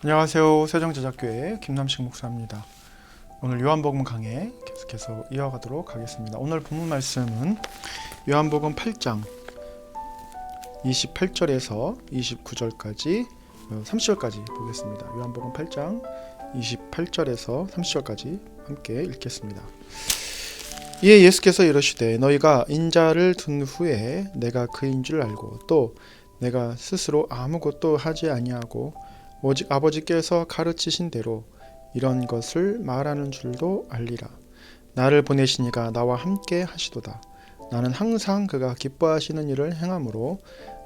안녕하세요. 세정제작교회 김남식 목사입니다. 오늘 요한복음 강해 계속해서 이어가도록 하겠습니다. 오늘 본문 말씀은 요한복음 8장 28절에서 29절까지 30절까지 보겠습니다. 요한복음 8장 28절에서 30절까지 함께 읽겠습니다. 이에 예수께서 이르시되 너희가 인자를 둔 후에 내가 그인 줄 알고 또 내가 스스로 아무것도 하지 아니하고 오직 아버지께서 가르치신 대로 이런 것을 말하는 줄도 알리라. 나를 보내시니가 나와 함께 하시도다. 나는 항상 그가 기뻐하시는 일을 행함으로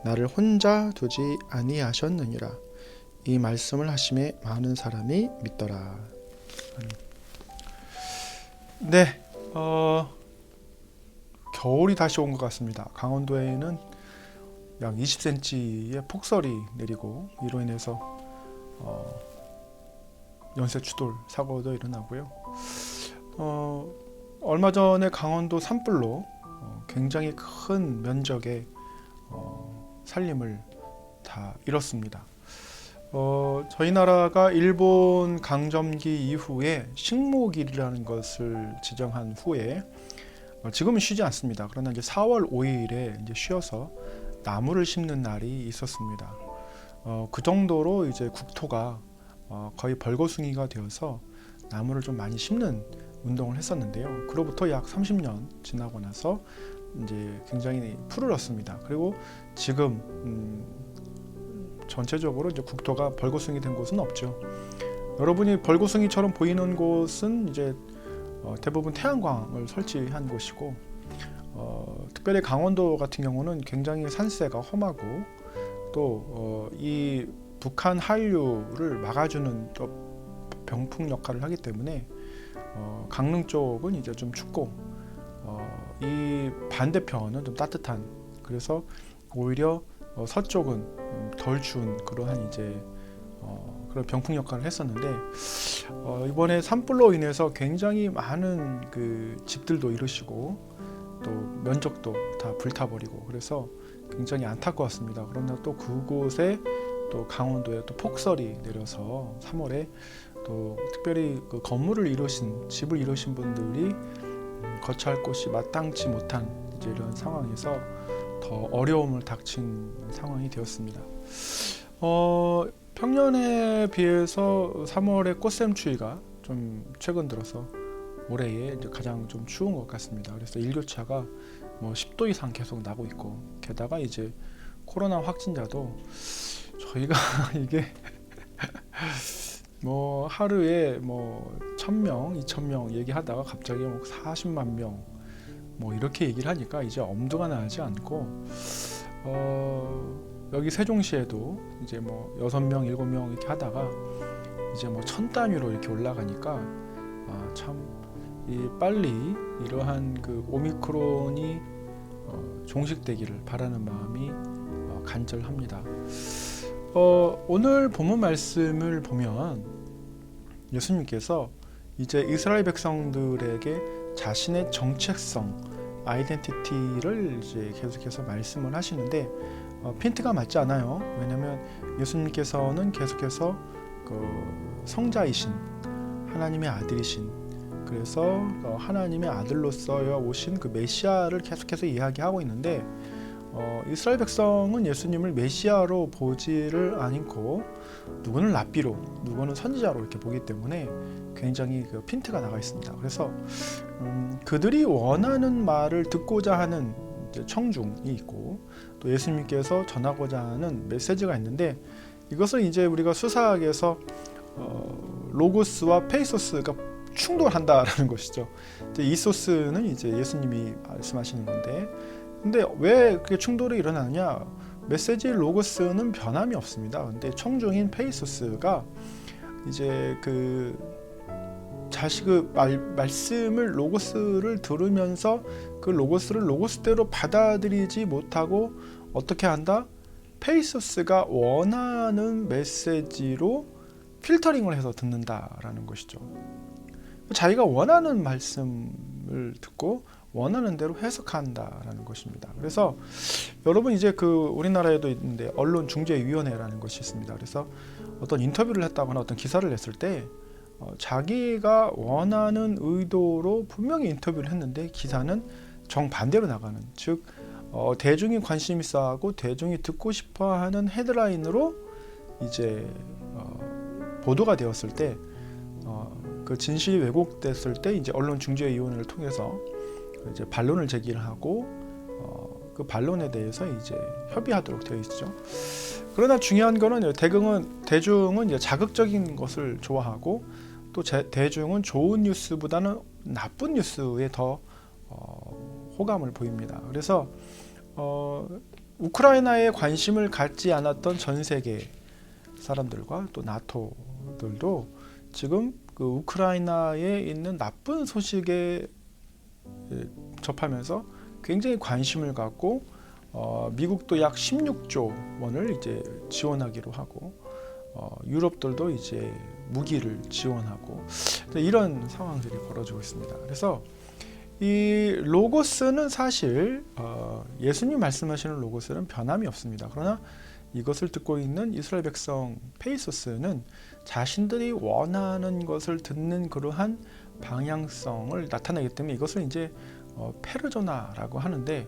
나를 혼자 두지 아니하셨느니라. 이 말씀을 하심에 많은 사람이 믿더라. 네, 겨울이 다시 온 것 같습니다. 강원도에는 약 20cm의 폭설이 내리고 이로 인해서 연쇄 추돌 사고도 일어나고요. 얼마 전에 강원도 산불로 굉장히 큰 면적의 살림을 다 잃었습니다. 저희 나라가 일본 강점기 이후에 식목일이라는 것을 지정한 후에 지금은 쉬지 않습니다. 그러나 이제 4월 5일에 이제 쉬어서 나무를 심는 날이 있었습니다. 그 정도로 이제 국토가 거의 벌거숭이가 되어서 나무를 좀 많이 심는 운동을 했었는데요. 그로부터 약 30년 지나고 나서 이제 굉장히 푸르렀습니다. 그리고 지금 전체적으로 이제 국토가 벌거숭이 된 곳은 없죠. 여러분이 벌거숭이처럼 보이는 곳은 이제 대부분 태양광을 설치한 곳이고, 특별히 강원도 같은 경우는 굉장히 산세가 험하고 또 이 북한 한류를 막아주는 병풍 역할을 하기 때문에 강릉 쪽은 이제 좀 춥고 이 반대편은 좀 따뜻한, 그래서 오히려 서쪽은 덜 추운 그러한 이제 그런 병풍 역할을 했었는데 이번에 산불로 인해서 굉장히 많은 그 집들도 이루시고 또 면적도 다 불타버리고 그래서 굉장히 안타까웠습니다. 그러나 또 그곳에 또 강원도에 또 폭설이 내려서 3월에 또 특별히 그 건물을 이루신 집을 이루신 분들이 거처할 곳이 마땅치 못한 이제 이런 상황에서 더 어려움을 닥친 상황이 되었습니다. 평년에 비해서 3월의 꽃샘 추위가 좀 최근 들어서 올해에 이제 가장 좀 추운 것 같습니다. 그래서 일교차가 뭐 10도 이상 계속 나고 있고, 게다가 이제 코로나 확진자도 저희가 이게 뭐 하루에 뭐 1000명, 2000명 얘기하다가 갑자기 뭐 40만 명 뭐 이렇게 얘기를 하니까 이제 엄두가 나지 않고 여기 세종시에도 이제 뭐 6명, 7명 이렇게 하다가 이제 뭐 1000단위로 이렇게 올라가니까 참 이 빨리 이러한 그 오미크론이 종식되기를 바라는 마음이 간절합니다. 오늘 본문 말씀을 보면 예수님께서 이제 이스라엘 백성들에게 자신의 정체성, 아이덴티티를 이제 계속해서 말씀을 하시는데 핀트가 맞지 않아요. 왜냐하면 예수님께서는 계속해서 그 성자이신 하나님의 아들이신, 그래서 하나님의 아들로서 오신 그 메시아를 계속해서 이야기하고 있는데 이스라엘 백성은 예수님을 메시아로 보지를 않고 누구는 랍비로, 누구는 선지자로 이렇게 보기 때문에 굉장히 그 핀트가 나가 있습니다. 그래서 그들이 원하는 말을 듣고자 하는 이제 청중이 있고 또 예수님께서 전하고자 하는 메시지가 있는데, 이것을 이제 우리가 수사학에서 로고스와 페이소스가 충돌한다라는 것이죠. 이제 이소스는 이제 예수님이 말씀하시는 건데, 근데 왜 그게 충돌이 일어나느냐? 메시지 로고스는 변함이 없습니다. 근데 청중인 페이소스가 이제 그 자식의 말씀을 로고스를 들으면서 그 로고스를 로고스대로 받아들이지 못하고 어떻게 한다? 페이소스가 원하는 메시지로 필터링을 해서 듣는다라는 것이죠. 자기가 원하는 말씀을 듣고 원하는 대로 해석한다라는 것입니다. 그래서 여러분 이제 우리나라에도 있는데 언론중재위원회라는 것이 있습니다. 그래서 어떤 인터뷰를 했다거나 어떤 기사를 냈을 때 자기가 원하는 의도로 분명히 인터뷰를 했는데 기사는 정반대로 나가는, 즉 대중이 관심 있어하고 대중이 듣고 싶어하는 헤드라인으로 이제 보도가 되었을 때 그 진실이 왜곡됐을 때 이제 언론중재위원회를 통해서 이제 반론을 제기를 하고 그 반론에 대해서 이제 협의하도록 되어 있죠. 그러나 중요한 거는 대중은 이제 자극적인 것을 좋아하고 또 대중은 좋은 뉴스보다는 나쁜 뉴스에 더 호감을 보입니다. 그래서 우크라이나에 관심을 갖지 않았던 전 세계 사람들과 또 나토들도 지금 그 우크라이나에 있는 나쁜 소식에 접하면서 굉장히 관심을 갖고 미국도 약 16조 원을 이제 지원하기로 하고 유럽들도 이제 무기를 지원하고 이런 상황들이 벌어지고 있습니다. 그래서 이 로고스는 사실 예수님 말씀하시는 로고스는 변함이 없습니다. 그러나 이것을 듣고 있는 이스라엘 백성 페이소스는 자신들이 원하는 것을 듣는 그러한 방향성을 나타내기 때문에 이것을 이제 페르조나라고 하는데,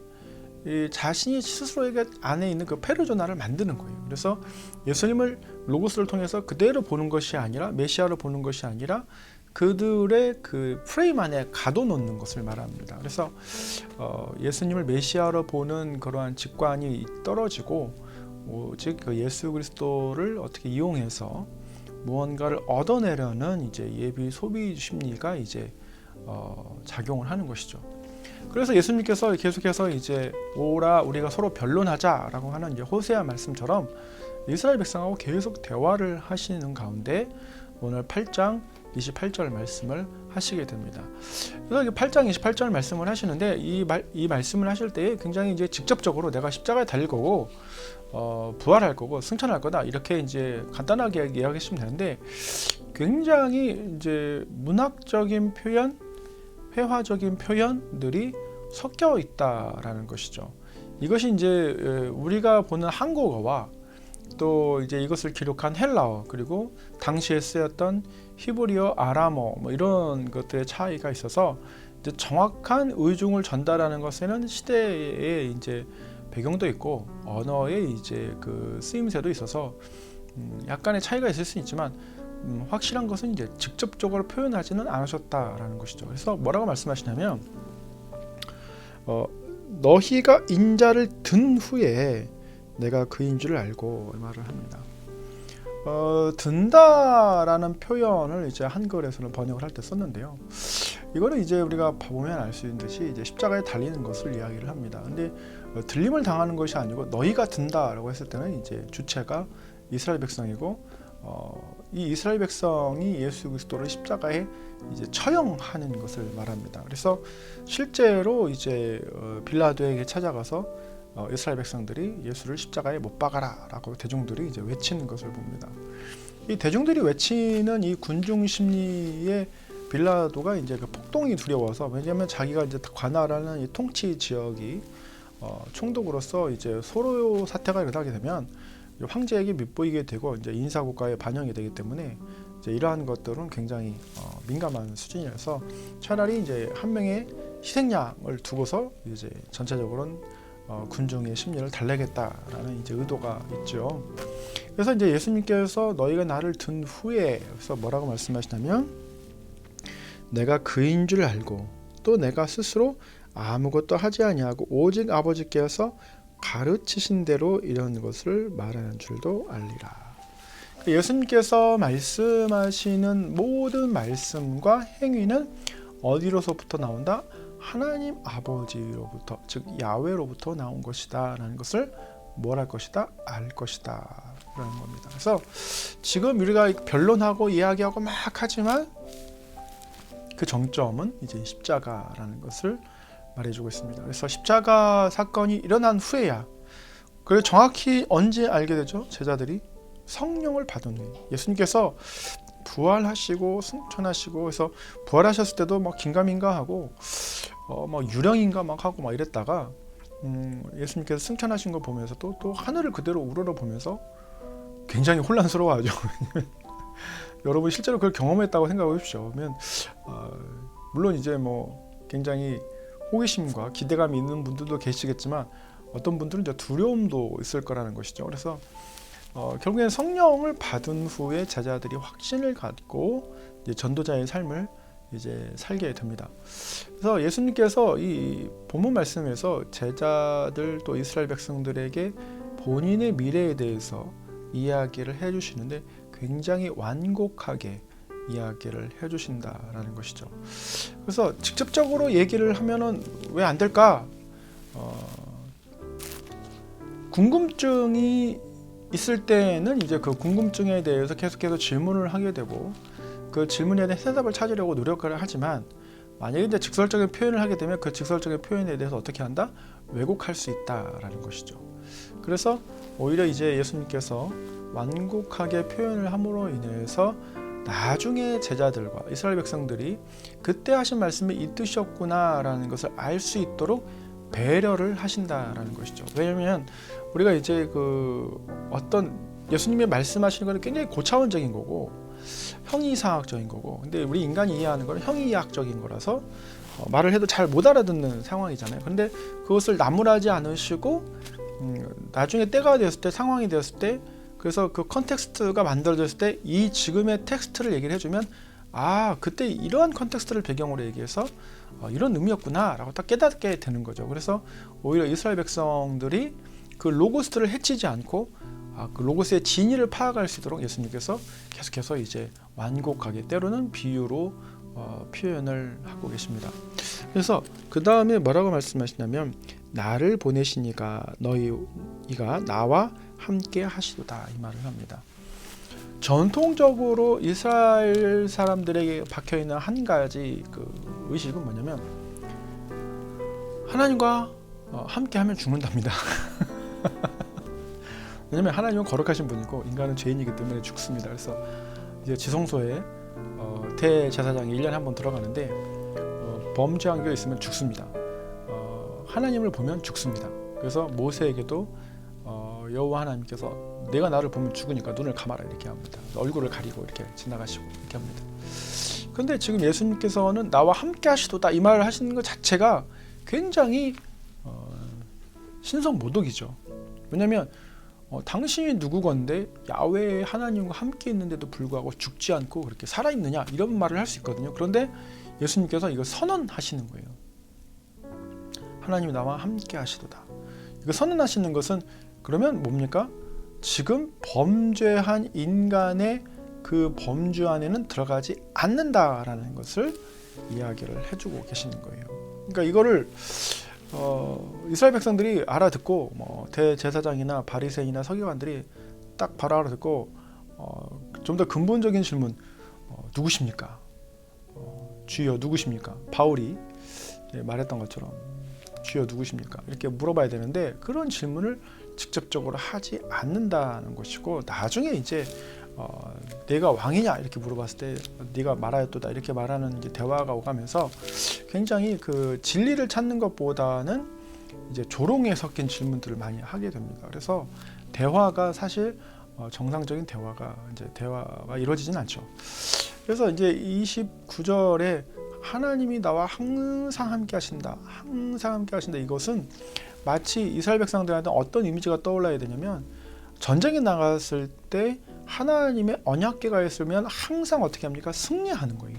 이 자신이 스스로에게 안에 있는 그 페르조나를 만드는 거예요. 그래서 예수님을 로고스를 통해서 그대로 보는 것이 아니라, 메시아로 보는 것이 아니라 그들의 그 프레임 안에 가둬놓는 것을 말합니다. 그래서 예수님을 메시아로 보는 그러한 직관이 떨어지고, 즉 그 예수 그리스도를 어떻게 이용해서 무언가를 얻어내려는 이제 예비 소비 심리가 이제 작용을 하는 것이죠. 그래서 예수님께서 계속해서 이제 오라 우리가 서로 변론하자라고 하는 이제 호세아 말씀처럼 이스라엘 백성하고 계속 대화를 하시는 가운데 오늘 8장 28절 말씀을 하시게 됩니다. 그래서 8장 28절 말씀을 하시는데 이 말씀을 하실 때 굉장히 이제 직접적으로 내가 십자가에 달릴 거고 부활할 거고 승천할 거다 이렇게 이제 간단하게 이야기하시면 되는데, 굉장히 이제 문학적인 표현, 회화적인 표현들이 섞여 있다라는 것이죠. 이것이 이제 우리가 보는 한국어와 또 이제 이것을 기록한 헬라어, 그리고 당시에 쓰였던 히브리어, 아람어 뭐 이런 것들의 차이가 있어서 이제 정확한 의중을 전달하는 것에는 시대의 이제 배경도 있고 언어의 이제 그 쓰임새도 있어서 약간의 차이가 있을 수 있지만 확실한 것은 이제 직접적으로 표현하지는 않으셨다라는 것이죠. 그래서 뭐라고 말씀하시냐면 너희가 인자를 든 후에 내가 그인 줄 알고 말을 합니다. 든다라는 표현을 이제 한글에서는 번역을 할 때 썼는데요. 이거는 이제 우리가 보면 알 수 있는 듯이 이제 십자가에 달리는 것을 이야기를 합니다. 근데 들림을 당하는 것이 아니고 너희가 든다라고 했을 때는 이제 주체가 이스라엘 백성이고 이 이스라엘 백성이 예수 그리스도를 십자가에 이제 처형하는 것을 말합니다. 그래서 실제로 이제 빌라도에게 찾아가서 이스라엘 백성들이 예수를 십자가에 못 박아라라고 대중들이 이제 외치는 것을 봅니다. 이 대중들이 외치는 이 군중 심리에 빌라도가 이제 그 폭동이 두려워서, 왜냐하면 자기가 이제 관할하는 이 통치 지역이 총독으로서 이제 소로 사태가 일어나게 되면 황제에게 밉보이게 되고 이제 인사국가에 반영이 되기 때문에 이제 이러한 것들은 굉장히 민감한 수준이라서 차라리 이제 한 명의 희생양을 두고서 이제 전체적으로는 군중의 심리를 달래겠다라는 이제 의도가 있죠. 그래서 이제 예수님께서 너희가 나를 든 후에 그래서 뭐라고 말씀하시냐면 내가 그인 줄 알고 또 내가 스스로 아무것도 하지 아니하고 오직 아버지께서 가르치신 대로 이런 것을 말하는 줄도 알리라. 예수님께서 말씀하시는 모든 말씀과 행위는 어디로서부터 나온다? 하나님 아버지로부터, 즉 야훼로부터 나온 것이다 라는 것을 뭘 할 것이다? 알 것이다 라는 겁니다. 그래서 지금 우리가 변론하고 이야기하고 막 하지만 그 정점은 이제 십자가라는 것을 말해주고 있습니다. 그래서 십자가 사건이 일어난 후에야, 그리고 정확히 언제 알게 되죠? 제자들이 성령을 받은 후에. 예수님께서 부활하시고 승천하시고, 그래서 부활하셨을 때도 막 긴가민가하고 막 유령인가 막 하고 막 이랬다가 예수님께서 승천하신 거 보면서 또 하늘을 그대로 우러러보면서 굉장히 혼란스러워하죠. 여러분 실제로 그걸 경험했다고 생각해 보십시오. 그러면 물론 이제 뭐 굉장히 호기심과 기대감이 있는 분들도 계시겠지만 어떤 분들은 이제 두려움도 있을 거라는 것이죠. 그래서 결국엔 성령을 받은 후에 제자들이 확신을 갖고 이제 전도자의 삶을 이제 살게 됩니다. 그래서 예수님께서 이 본문 말씀에서 제자들 또 이스라엘 백성들에게 본인의 미래에 대해서 이야기를 해주시는데 굉장히 완곡하게 이야기를 해주신다라는 것이죠. 그래서 직접적으로 얘기를 하면은 왜 안 될까? 궁금증이 있을 때는 이제 그 궁금증에 대해서 계속해서 질문을 하게 되고 그 질문에 대한 해답을 찾으려고 노력을 하지만 만약에 이제 직설적인 표현을 하게 되면 그 직설적인 표현에 대해서 어떻게 한다? 왜곡할 수 있다라는 것이죠. 그래서 오히려 이제 예수님께서 완곡하게 표현을 함으로 인해서 나중에 제자들과 이스라엘 백성들이 그때 하신 말씀이 이 뜻이었구나라는 것을 알 수 있도록 배려를 하신다라는 것이죠. 왜냐하면 우리가 이제 그 어떤 예수님이 말씀하시는 것은 굉장히 고차원적인 거고 형이상학적인 거고, 근데 우리 인간이 이해하는 것은 형이학적인 거라서 말을 해도 잘 못 알아듣는 상황이잖아요. 근데 그것을 나무라지 않으시고 나중에 때가 되었을 때, 상황이 되었을 때, 그래서 그 컨텍스트가 만들어졌을 때 이 지금의 텍스트를 얘기를 해주면 그때 이러한 컨텍스트를 배경으로 얘기해서 이런 의미였구나 라고 딱 깨닫게 되는 거죠. 그래서 오히려 이스라엘 백성들이 그 로고스를 해치지 않고 그 로고스의 진위를 파악할 수 있도록 예수님께서 계속해서 이제 완곡하게 때로는 비유로 표현을 하고 계십니다. 그래서 그 다음에 뭐라고 말씀하시냐면 나를 보내신 이가 너희가 나와 함께 하시도다 이 말을 합니다. 전통적으로 이스라엘 사람들에게 박혀있는 한 가지 그 의식은 뭐냐면 하나님과 함께하면 죽는답니다. 왜냐면 하나님은 거룩하신 분이고 인간은 죄인이기 때문에 죽습니다. 그래서 이제 지성소에 대제사장이 1년에 한 번 들어가는데 범죄한 게 있으면 죽습니다. 하나님을 보면 죽습니다. 그래서 모세에게도 여호와 하나님께서 내가 나를 보면 죽으니까 눈을 감아라 이렇게 합니다. 얼굴을 가리고 이렇게 지나가시고 이렇게 합니다. 근데 지금 예수님께서는 나와 함께 하시도다 이 말을 하시는 것 자체가 굉장히 신성모독이죠. 왜냐하면 당신이 누구건데 야훼 하나님과 함께 있는데도 불구하고 죽지 않고 그렇게 살아있느냐 이런 말을 할 수 있거든요. 그런데 예수님께서 이거 선언하시는 거예요. 하나님이 나와 함께 하시도다. 이거 선언하시는 것은 그러면 뭡니까? 지금 범죄한 인간의 그 범주 안에는 들어가지 않는다라는 것을 이야기를 해주고 계시는 거예요. 그러니까 이거를 이스라엘 백성들이 알아듣고 대제사장이나 바리새인이나 서기관들이 딱 바로 알아듣고 좀 더 근본적인 질문 누구십니까? 주여 누구십니까? 바울이 말했던 것처럼 주여 누구십니까? 이렇게 물어봐야 되는데 그런 질문을 직접적으로 하지 않는다는 것이고 나중에 이제 내가 왕이냐 이렇게 물어봤을 때 네가 말하였도다 이렇게 말하는 이제 대화가 오가면서 굉장히 그 진리를 찾는 것보다는 이제 조롱에 섞인 질문들을 많이 하게 됩니다. 그래서 대화가 사실 정상적인 대화가 이루어지진 않죠. 그래서 이제 29절에 하나님이 나와 항상 함께 하신다. 항상 함께 하신다. 이것은 마치 이스라엘 백성들한테 어떤 이미지가 떠올라야 되냐면 전쟁에 나갔을 때 하나님의 언약궤가 있으면 항상 어떻게 합니까? 승리하는 거예요.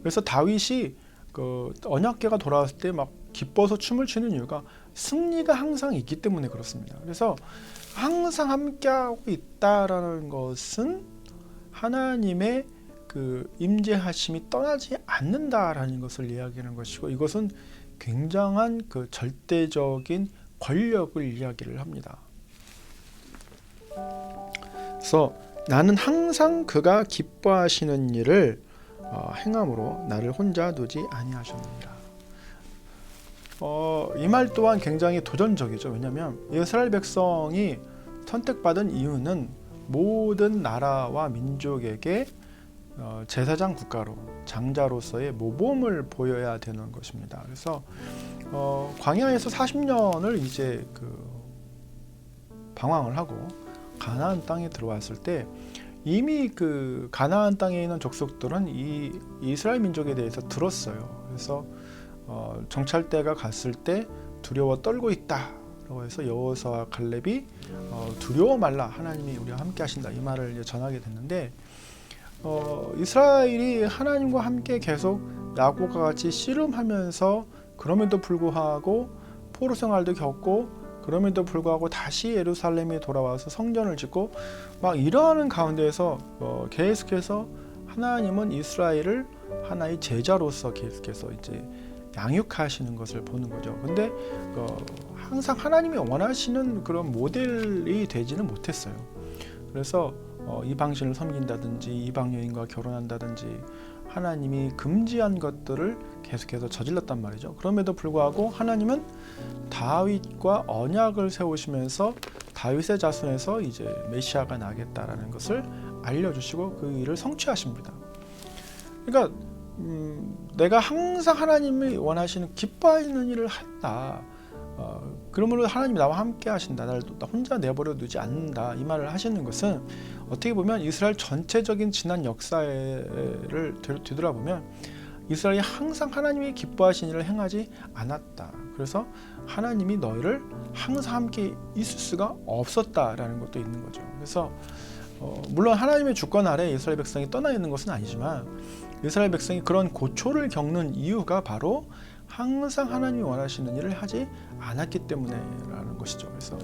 그래서 다윗이 그 언약궤가 돌아왔을 때 막 기뻐서 춤을 추는 이유가 승리가 항상 있기 때문에 그렇습니다. 그래서 항상 함께하고 있다라는 것은 하나님의 그 임재하심이 떠나지 않는다라는 것을 이야기하는 것이고 이것은 굉장한 그 절대적인 권력을 이야기를 합니다. 그래서 나는 항상 그가 기뻐하시는 일을 행함으로 나를 혼자 두지 아니하셨느니라. 이 말 또한 굉장히 도전적이죠. 왜냐하면 이스라엘 백성이 선택받은 이유는 모든 나라와 민족에게 제사장 국가로 장자로서의 모범을 보여야 되는 것입니다. 그래서 광야에서 40년을 이제 방황을 하고 가나안 땅에 들어왔을 때 이미 가나안 땅에 있는 족속들은 이 이스라엘 민족에 대해서 들었어요. 그래서 정찰대가 갔을 때 두려워 떨고 있다라고 해서 여호수아와 갈렙이 두려워 말라, 하나님이 우리와 함께 하신다, 이 말을 이제 전하게 됐는데, 이스라엘이 하나님과 함께 계속 야곱과 같이 씨름하면서 그럼에도 불구하고 포로 생활도 겪고 그럼에도 불구하고 다시 예루살렘에 돌아와서 성전을 짓고 막 이러는 가운데에서 계속해서 하나님은 이스라엘을 하나의 제자로서 계속해서 이제 양육하시는 것을 보는 거죠. 근데 항상 하나님이 원하시는 그런 모델이 되지는 못했어요. 그래서 이방신을 섬긴다든지 이방 여인과 결혼한다든지 하나님이 금지한 것들을 계속해서 저질렀단 말이죠. 그럼에도 불구하고 하나님은 다윗과 언약을 세우시면서 다윗의 자손에서 이제 메시아가 나겠다라는 것을 알려주시고 그 일을 성취하십니다. 그러니까 내가 항상 하나님이 원하시는 기뻐하시는 일을 한다. 그러므로 하나님이 나와 함께 하신다. 나를 나 혼자 내버려 두지 않는다. 이 말을 하시는 것은 어떻게 보면 이스라엘 전체적인 지난 역사를 뒤돌아보면 이스라엘이 항상 하나님이 기뻐하신 일을 행하지 않았다. 그래서 하나님이 너희를 항상 함께 있을 수가 없었다라는 것도 있는 거죠. 그래서 물론 하나님의 주권 아래 이스라엘 백성이 떠나 있는 것은 아니지만 이스라엘 백성이 그런 고초를 겪는 이유가 바로 항상 하나님이 원하시는 일을 하지 않았기 때문에라는 것이죠. 그래서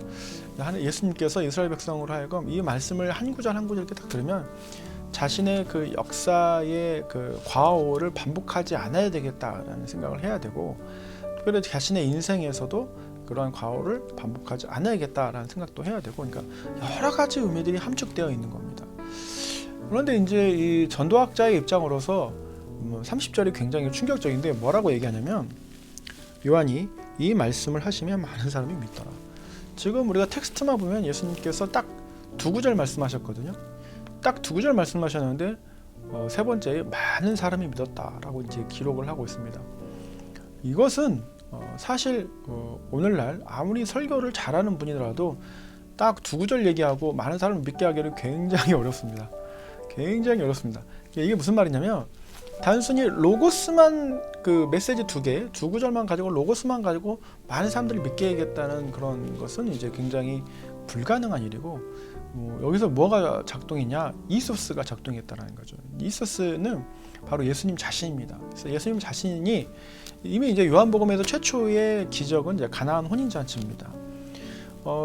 예수님께서 이스라엘 백성으로 하여금 이 말씀을 한 구절 한 구절 이렇게 딱 들으면 자신의 그 역사의 그 과오를 반복하지 않아야 되겠다라는 생각을 해야 되고, 특별히 자신의 인생에서도 그러한 과오를 반복하지 않아야겠다라는 생각도 해야 되고, 그러니까 여러 가지 의미들이 함축되어 있는 겁니다. 그런데 이제 이 전도학자의 입장으로서 30절이 굉장히 충격적인데 뭐라고 얘기하냐면, 요한이 이 말씀을 하시면 많은 사람이 믿더라. 지금 우리가 텍스트만 보면 예수님께서 딱 두 구절 말씀하셨거든요. 딱 두 구절 말씀하셨는데 세 번째에 많은 사람이 믿었다라고 이제 기록을 하고 있습니다. 이것은 사실 오늘날 아무리 설교를 잘하는 분이더라도 딱 두 구절 얘기하고 많은 사람을 믿게 하기는 굉장히 어렵습니다. 굉장히 어렵습니다. 이게 무슨 말이냐면, 단순히 로고스만 그 메시지 두 구절만 가지고 로고스만 가지고 많은 사람들을 믿게 하겠다는 그런 것은 이제 굉장히 불가능한 일이고, 여기서 뭐가 작동했냐? 이소스가 작동했다는 거죠. 이소스는 바로 예수님 자신입니다. 그래서 예수님 자신이 이미 이제 요한복음에서 최초의 기적은 이제 가나안 혼인잔치입니다.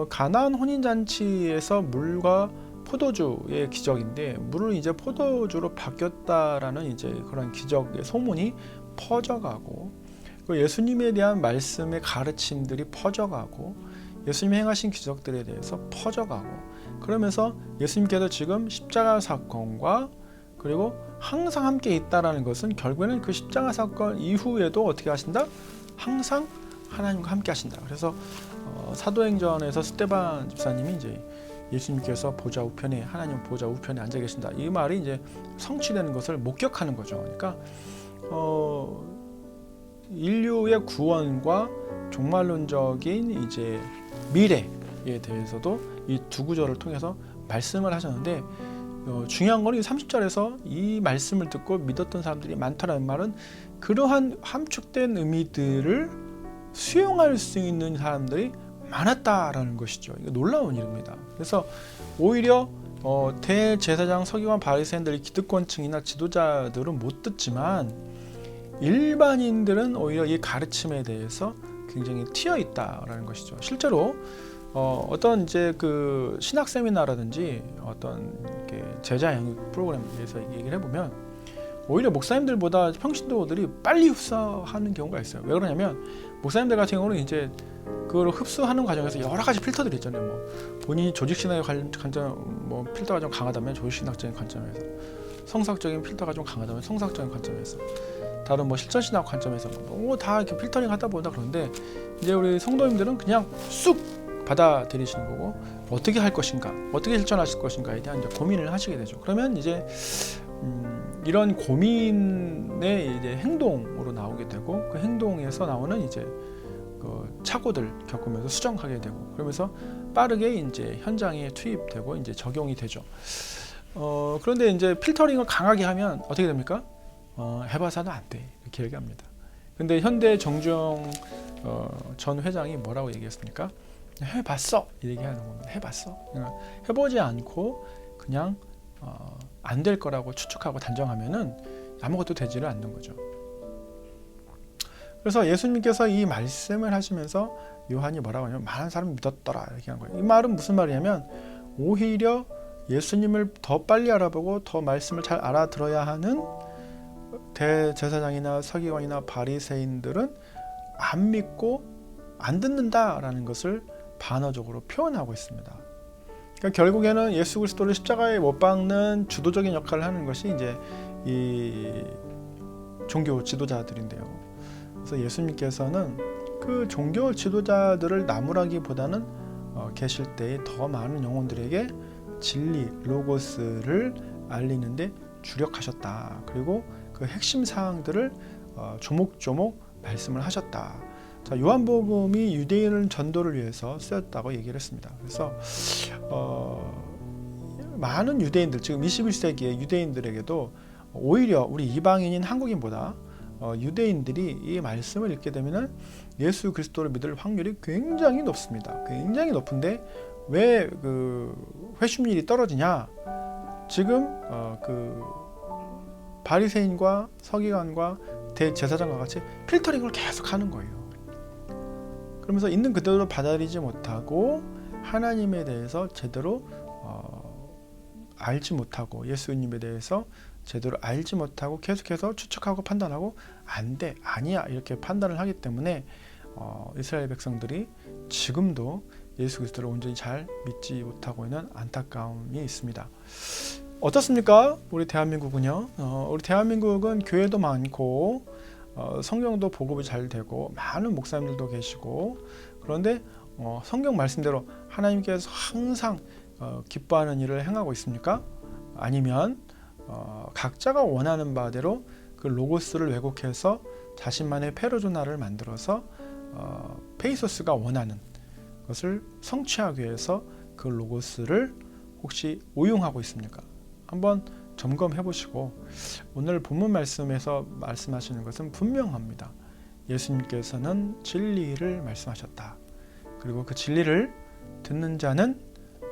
가나안 혼인잔치에서 물과 포도주의 기적인데, 물을 이제 포도주로 바뀌었다라는 이제 그런 기적의 소문이 퍼져가고, 예수님에 대한 말씀의 가르침들이 퍼져가고, 예수님이 행하신 기적들에 대해서 퍼져가고, 그러면서 예수님께서 지금 십자가 사건과 그리고 항상 함께 있다라는 것은 결국에는 그 십자가 사건 이후에도 어떻게 하신다? 항상 하나님과 함께 하신다. 그래서 사도행전에서 스데반 집사님이 이제 예수님께서 보좌 우편에, 하나님 보좌 우편에 앉아 계신다, 이 말이 이제 성취되는 것을 목격하는 거죠. 그러니까 인류의 구원과 종말론적인 이제 미래에 대해서도 이 두 구절을 통해서 말씀을 하셨는데, 중요한 건 이 30절에서 이 말씀을 듣고 믿었던 사람들이 많다는 말은 그러한 함축된 의미들을 수용할 수 있는 사람들이 많았다라는 것이죠. 이거 놀라운 일입니다. 그래서 오히려 대제사장, 서기관, 바리새인들, 기득권층이나 지도자들은 못 듣지만 일반인들은 오히려 이 가르침에 대해서 굉장히 튀어 있다라는 것이죠. 실제로 어떤 이제 그 신학 세미나라든지 어떤 이렇게 제자 양육 프로그램에서 얘기를 해보면 오히려 목사님들보다 평신도들이 빨리 흡수하는 경우가 있어요. 왜 그러냐면 목사님들 같은 경우는 이제 그걸 흡수하는 과정에서 여러 가지 필터들이 있잖아요. 뭐 본인이 조직신학의 관점, 뭐 필터가 좀 강하다면 조직신학적인 관점에서, 성사학적인 필터가 좀 강하다면 성사학적인 관점에서, 다른 뭐 실천신학 관점에서 뭐 다 이렇게 필터링 하다 보다. 그런데 이제 우리 성도님들은 그냥 쑥 받아들이시는 거고, 어떻게 할 것인가, 어떻게 실천하실 것인가에 대한 이제 고민을 하시게 되죠. 그러면 이제 이런 고민의 이제 행동으로 나오게 되고, 그 행동에서 나오는 이제 그 착오들 겪으면서 수정하게 되고, 그러면서 빠르게 이제 현장에 투입되고 이제 적용이 되죠. 그런데 이제 필터링을 강하게 하면 어떻게 됩니까? 해봐서는 안 돼, 이렇게 얘기합니다. 근데 현대 정주영 전 회장이 뭐라고 얘기했습니까? 해봤어, 이 얘기하는 겁니다. 해봤어. 해보지 않고 그냥 안 될 거라고 추측하고 단정하면은 아무것도 되지를 않는 거죠. 그래서 예수님께서 이 말씀을 하시면서 요한이 뭐라고 하냐면 많은 사람이 믿었더라, 이렇게 한 거예요. 이 말은 무슨 말이냐면, 오히려 예수님을 더 빨리 알아보고 더 말씀을 잘 알아들어야 하는 대제사장이나 서기관이나 바리새인들은 안 믿고 안 듣는다라는 것을 반어적으로 표현하고 있습니다. 그러니까 결국에는 예수 그리스도를 십자가에 못 박는 주도적인 역할을 하는 것이 이제 이 종교 지도자들인데요. 그래서 예수님께서는 그 종교 지도자들을 나무라기보다는 계실 때에 더 많은 영혼들에게 진리, 로고스를 알리는데 주력하셨다. 그리고 그 핵심 사항들을 조목조목 말씀을 하셨다. 자, 요한복음이 유대인 전도를 위해서 쓰였다고 얘기를 했습니다. 그래서 많은 유대인들, 지금 21세기의 유대인들에게도 오히려 우리 이방인인 한국인보다 유대인들이 이 말씀을 읽게 되면 예수 그리스도를 믿을 확률이 굉장히 높습니다. 굉장히 높은데 왜 그 회심률이 떨어지냐? 지금 그 바리새인과 서기관과 대제사장과 같이 필터링을 계속 하는 거예요. 그러면서 있는 그대로 받아들이지 못하고 하나님에 대해서 제대로 알지 못하고, 예수님에 대해서 제대로 알지 못하고 계속해서 추측하고 판단하고 안 돼, 아니야, 이렇게 판단을 하기 때문에 이스라엘 백성들이 지금도 예수 그리스도를 온전히 잘 믿지 못하고 있는 안타까움이 있습니다. 어떻습니까? 우리 대한민국은요. 우리 대한민국은 교회도 많고 성경도 보급이 잘 되고 많은 목사님들도 계시고, 그런데 성경 말씀대로 하나님께서 항상 기뻐하는 일을 행하고 있습니까? 아니면 각자가 원하는 바대로 그 로고스를 왜곡해서 자신만의 페르소나를 만들어서 페이소스가 원하는 것을 성취하기 위해서 그 로고스를 혹시 오용하고 있습니까? 한번 점검해 보시고, 오늘 본문 말씀에서 말씀하시는 것은 분명합니다. 예수님께서는 진리를 말씀하셨다. 그리고 그 진리를 듣는 자는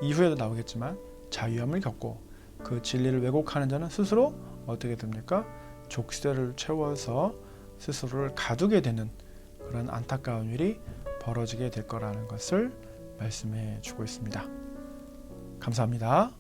이후에도 나오겠지만 자유함을 겪고, 그 진리를 왜곡하는 자는 스스로 어떻게 됩니까? 족쇄를 채워서 스스로를 가두게 되는 그런 안타까운 일이 벌어지게 될 거라는 것을 말씀해 주고 있습니다. 감사합니다.